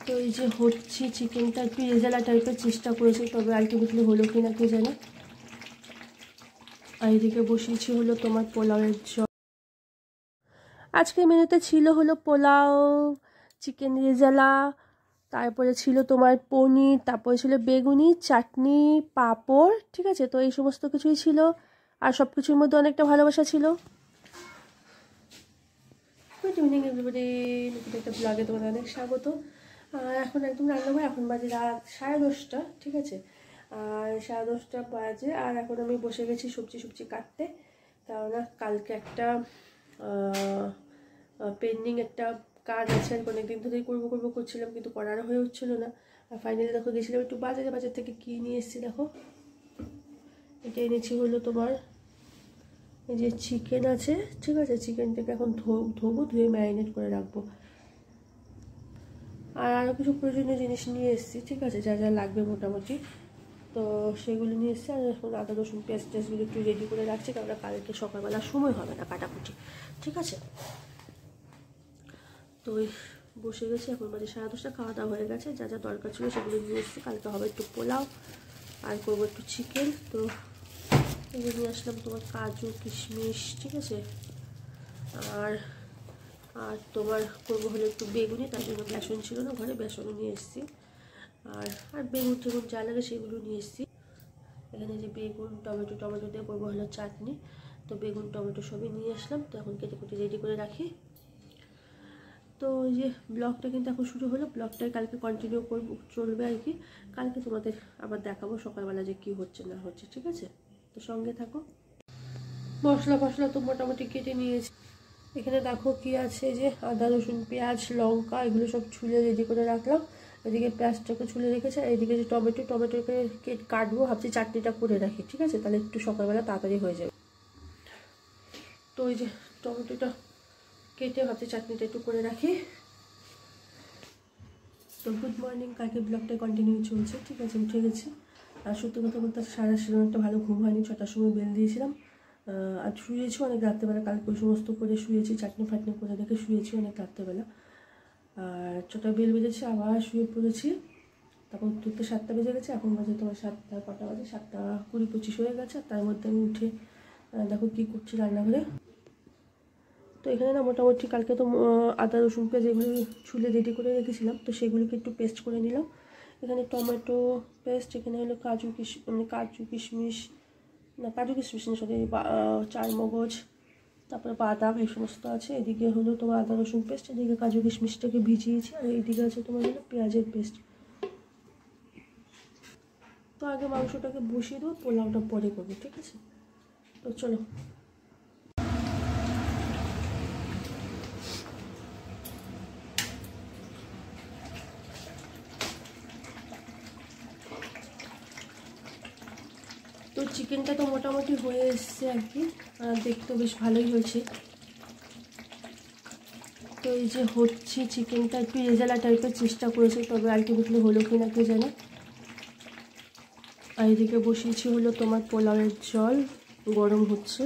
তো এই যে হচ্ছে চিকেনটা একটু রেজালা টাইপের চেষ্টা করেছি, তবে আলটিমেটলি হলো কি না কে জানে। আর এদিকে বসিয়েছি হলো তোমার পোলাওয়ের জল। আজকে মেনুতে ছিল হলো পোলাও, চিকেন রেজালা, তারপরে ছিল তোমার পনির, তারপরে ছিল বেগুনি, চাটনি, পাঁপড়, ঠিক আছে। তো এই সমস্ত কিছুই ছিল, আর সব কিছুর মধ্যে অনেকটা ভালোবাসা ছিল। গুড ইভিনিং এভরিবডি, নতুন একটা ব্লগে তোমাদের অনেক স্বাগত। এখন একদম রান্নাঘর, এখন বাজে রাত 10:30, ঠিক আছে। আর 10:30 বাজে, আর এখন আমি বসে গেছি সবজি কাটতে। কেননা কালকে একটা পেন্ডিং একটা কাজ আছে, আর অনেকদিন ধরেই করবো করছিলাম, কিন্তু করারও হয়ে উঠছিল না। আর ফাইনালি দেখো গেছিলাম একটু বাজার থেকে কী নিয়ে এসেছি দেখো। এটা এনেছি হলো তোমার এই যে চিকেন আছে, ঠিক আছে। চিকেনটাকে এখন ধোবো, ধুয়ে ম্যারিনেট করে রাখবো। আর আরও কিছু প্রয়োজনীয় জিনিস নিয়ে এসেছি, ঠিক আছে, যা যা লাগবে মোটামুটি। তো সেগুলো নিয়ে এসেছি। আর এখন আদা রসুন পেঁয়াজ টেস্টগুলো একটু রেডি করে রাখছি, কারণ কালকে সকালবেলা সময় হবে না কাটাকুটি, ঠিক আছে। তো বসে গেছি, এখন বাজে 10:30, খাওয়া দাওয়া হয়ে গেছে। যা যা দরকার ছিল সেগুলো নিয়ে এসেছি। কালকে হবে একটু পোলাও, আর করবো একটু চিকেন। তো এগুলো নিয়ে আসলাম তোমার কাজু কিশমিশ, ঠিক আছে। আর তোমার করবো হলো একটু বেগুনি, তার জন্য বেসন ছিল না ঘরে, বেসনও নিয়ে এসেছি। আর বেগুন টেগুন যা লাগে সেগুলো নিয়ে এসেছি। এখানে যে বেগুন টমেটো দিয়ে করবো হলো চাটনি। তো বেগুন টমেটো সবই নিয়ে আসলাম। তো এখন কেটে রেডি করে রাখি। তো এই যে ব্লগটা কিন্তু এখন শুরু হলো, ব্লগটাই কালকে কন্টিনিউ চলবে আর কি। কালকে তোমাদের আবার দেখাবো সকালবেলা যে কি হচ্ছে না হচ্ছে, ঠিক আছে। তো সঙ্গে থাকো। মশলা তো মোটামুটি কেটে নিয়েছি। এখানে দেখো কি আছে, যে আদা রসুন পেঁয়াজ লঙ্কা এগুলো সব ছুলে রেডি করে রাখলাম। এদিকে পেঁয়াজটাকে ছুলে রেখেছে, আর এদিকে যে টমেটোকে কাটবো, ভাবছি চাটনিটা করে রাখি, ঠিক আছে, তাহলে একটু সকালবেলা তাড়াতাড়ি হয়ে যাবে। তো ওই যে টমেটোটা কেটে ভাবছি চাটনিটা একটু করে রাখি। তো গুড মর্নিং, কালকে ব্লগটা কন্টিনিউ চলছে, ঠিক আছে। উঠে গেছি, আর সত্যি কথা বলতে সারা সেরকম একটা ভালো ঘুম হয়নি। 6টার সময় বেল দিয়েছিলাম, আর শুয়েছি অনেক রাত্রেবেলা। কালকে ওই সমস্ত করে শুয়েছি, চাটনি ফাটনি করে রেখে শুয়েছি অনেক রাত্রেবেলা। আর 6টায় বেল বেজেছে, আবার শুয়ে পড়েছি। তারপর উঠতে 7টা বেজে গেছে। এখন বাজে তোমার 7টা কটা বাজে, 7:20-25 হয়ে গেছে। তার মধ্যে আমি উঠে দেখো কী করছি রান্নাঘরে। তো এখানে না মোটামুটি কালকে তো আদা রসুন পেঁয়াজ এগুলো ছুলে রেডি করে রেখেছিলাম, তো সেগুলোকে একটু পেস্ট করে নিলাম। এখানে টমেটো পেস্ট, এখানে হলো কাজু কিশমিশ না সরি, চারমগজ, তারপরে বাদাম এই সমস্ত আছে। এদিকে হলো তোমার আদা রসুন পেস্ট, এদিকে কাজু কিশমিশটাকে ভিজিয়েছি, আর এইদিকে আছে তোমার হলো পেঁয়াজের পেস্ট। তো আগে মাংসটাকে বসিয়ে দেবো, পোলাওটা পরে করবো, ঠিক আছে। তো চলো। তো চিকেনটা তো মোটামুটি হয়ে এসছে আর কি, দেখতে বেশ ভালোই হয়েছে। তো এই যে হচ্ছে চিকেনটা একটু রেজালা টাইপের চেষ্টা করেছি, তবে আলটিমেটলি হলো কি না কে জানে। আর এদিকে বসিয়েছি হলো তোমার পোলাওয়ের জল, গরম হচ্ছে।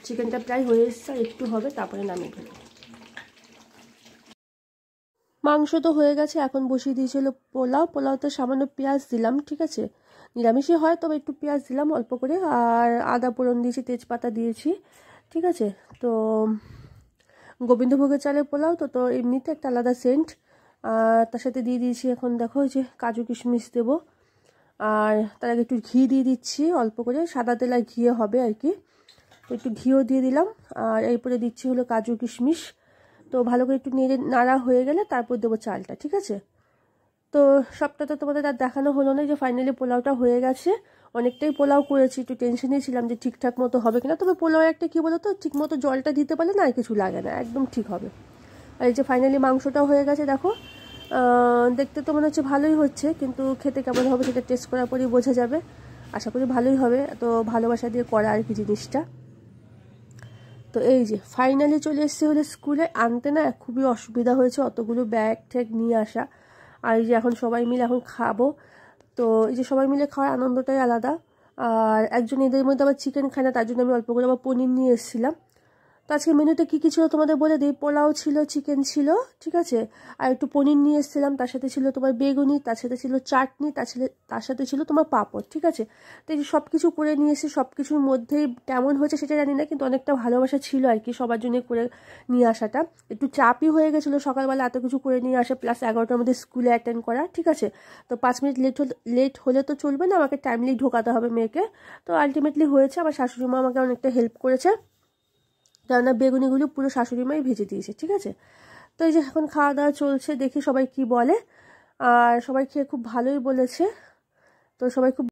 চিকেনটা প্রায় হয়ে এসছে, আর একটু হবে, তারপরে নামিয়ে ফেলবো। মাংস তো হয়ে গেছে, এখন বসিয়ে দিয়েছিল পোলাওতে সামান্য পেঁয়াজ দিলাম, ঠিক আছে। নিরামিষই হয়, তবে একটু পেঁয়াজ দিলাম অল্প করে, আর আদা ফোড়ন দিয়েছি, তেজপাতা দিয়েছি, ঠিক আছে। তো গোবিন্দভোগের চালের পোলাও তো এমনিতে একটা আলাদা সেন্ট। তার সাথে দিয়ে দিয়েছি এখন দেখো যে কাজু কিশমিশ দেবো। আর তার আগে একটু ঘি দিয়ে দিচ্ছি অল্প করে, সাদা তেল আর ঘিয়ে হবে আর কি। তো একটু ঘিও দিয়ে দিলাম, আর এরপরে দিচ্ছি হলো কাজু কিশমিশ। তো ভালো করে একটু নাড়া হয়ে গেলে তারপর দেবো চালটা, ঠিক আছে। তো সবটা তো তোমাদের আর দেখানো হলো না, যে ফাইনালি পোলাওটা হয়ে গেছে। অনেকটাই পোলাও করেছি, একটু টেনশনেই ছিলাম যে ঠিকঠাক মতো হবে কিনা। তবে পোলাও একটা কী বলো তো, ঠিক মতো জলটা দিতে পারলে না আর কিছু লাগে না, একদম ঠিক হবে। আর এই যে ফাইনালি মাংসটাও হয়ে গেছে দেখো। দেখতে তো মনে হচ্ছে ভালোই হচ্ছে, কিন্তু খেতে কেমন হবে সেটা টেস্ট করার পরেই বোঝা যাবে। আশা করি ভালোই হবে, এত ভালোবাসা দিয়ে করা আর কি জিনিসটা। তো এই যে ফাইনালি চলে এসেছে হলে স্কুলে, আনতে না খুবই অসুবিধা হয়েছে, অতগুলো ব্যাগ ট্যাগ নিয়ে আসা। আর এই যে এখন সবাই মিলে এখন খাবো। তো এই যে সবাই মিলে খাওয়ার আনন্দটাই আলাদা। আর একজন এদের মধ্যে আবার চিকেন খায় না, তার জন্য আমি অল্প করে আবার পনির নিয়ে এসেছিলাম। তো আজকে মেনুতে কী কী ছিল তোমাদের বলে দিই। পোলাও ছিল, চিকেন ছিল, ঠিক আছে, আর একটু পনির নিয়ে এসেছিলাম, তার সাথে ছিল তোমার বেগুনি, তার সাথে ছিল চাটনি, তার সাথে ছিল তোমার পাঁপড়, ঠিক আছে। তো এই সব কিছু করে নিয়ে এসে সব কিছুর মধ্যেই কেমন হয়েছে সেটা জানি না, কিন্তু অনেকটা ভালোবাসা ছিল আর কি সবার জন্য করে নিয়ে আসাটা। একটু চাপই হয়ে গেছিলো সকালবেলা এত কিছু করে নিয়ে আসা, প্লাস 11টার মধ্যে স্কুলে অ্যাটেন্ড করা, ঠিক আছে। তো 5 মিনিট লেট হলে তো চলবে না, আমাকে টাইমলি ঢোকাতে হবে মেয়েকে। তো আলটিমেটলি হয়েছে, আমার শাশুড়ি মা আমাকে অনেকটা হেল্প করেছে, কেননা বেগুনিগুলো পুরো শাশুড়ি মাই ভেজে দিয়েছে, ঠিক আছে। তো এই যে এখন খাওয়া দাওয়া চলছে, দেখি সবাই কি বলে। আর সবাই খেয়ে খুব ভালোই বলেছে, তো সবাই খুব